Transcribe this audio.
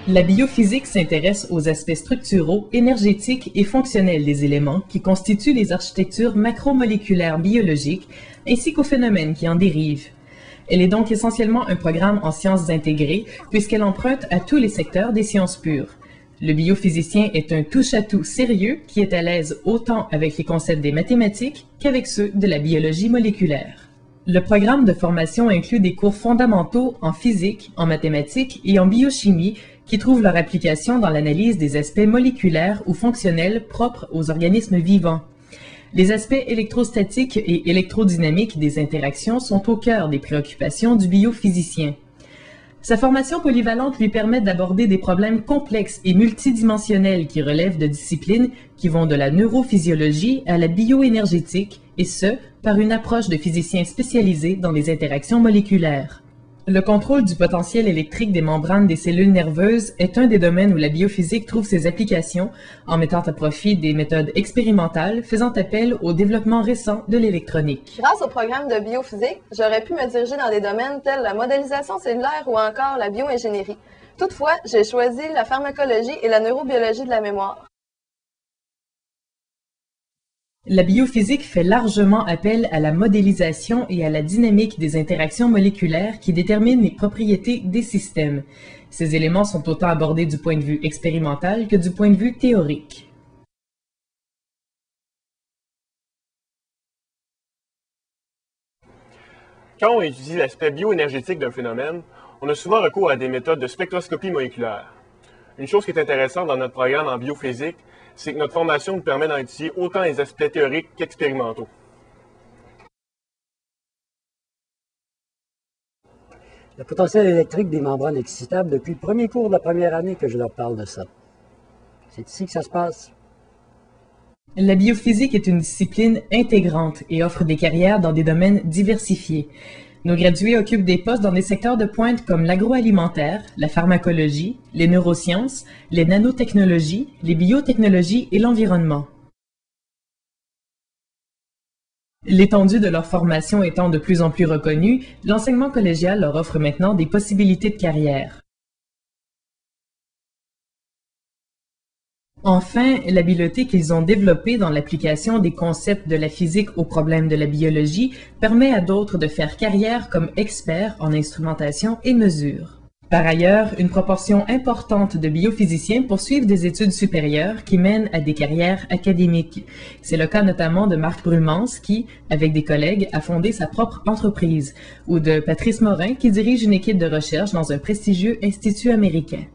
La biophysique s'intéresse aux aspects structuraux, énergétiques et fonctionnels des éléments qui constituent les architectures macromoléculaires biologiques ainsi qu'aux phénomènes qui en dérivent. Elle est donc essentiellement un programme en sciences intégrées puisqu'elle emprunte à tous les secteurs des sciences pures. Le biophysicien est un touche-à-tout sérieux qui est à l'aise autant avec les concepts des mathématiques qu'avec ceux de la biologie moléculaire. Le programme de formation inclut des cours fondamentaux en physique, en mathématiques et en biochimie qui trouvent leur application dans l'analyse des aspects moléculaires ou fonctionnels propres aux organismes vivants. Les aspects électrostatiques et électrodynamiques des interactions sont au cœur des préoccupations du biophysicien. Sa formation polyvalente lui permet d'aborder des problèmes complexes et multidimensionnels qui relèvent de disciplines qui vont de la neurophysiologie à la bioénergétique, et ce, par une approche de physicien spécialisé dans les interactions moléculaires. Le contrôle du potentiel électrique des membranes des cellules nerveuses est un des domaines où la biophysique trouve ses applications en mettant à profit des méthodes expérimentales faisant appel au développement récent de l'électronique. Grâce au programme de biophysique, j'aurais pu me diriger dans des domaines tels la modélisation cellulaire ou encore la bioingénierie. Toutefois, j'ai choisi la pharmacologie et la neurobiologie de la mémoire. La biophysique fait largement appel à la modélisation et à la dynamique des interactions moléculaires qui déterminent les propriétés des systèmes. Ces éléments sont autant abordés du point de vue expérimental que du point de vue théorique. Quand on étudie l'aspect bioénergétique d'un phénomène, on a souvent recours à des méthodes de spectroscopie moléculaire. Une chose qui est intéressante dans notre programme en biophysique, c'est que notre formation nous permet d'en étudier autant les aspects théoriques qu'expérimentaux. Le potentiel électrique des membranes excitables, depuis le premier cours de la première année que je leur parle de ça. C'est ici que ça se passe. La biophysique est une discipline intégrante et offre des carrières dans des domaines diversifiés. Nos gradués occupent des postes dans des secteurs de pointe comme l'agroalimentaire, la pharmacologie, les neurosciences, les nanotechnologies, les biotechnologies et l'environnement. L'étendue de leur formation étant de plus en plus reconnue, l'enseignement collégial leur offre maintenant des possibilités de carrière. Enfin, l'habileté qu'ils ont développée dans l'application des concepts de la physique aux problèmes de la biologie permet à d'autres de faire carrière comme experts en instrumentation et mesure. Par ailleurs, une proportion importante de biophysiciens poursuivent des études supérieures qui mènent à des carrières académiques. C'est le cas notamment de Marc Brumans qui, avec des collègues, a fondé sa propre entreprise, ou de Patrice Morin qui dirige une équipe de recherche dans un prestigieux institut américain.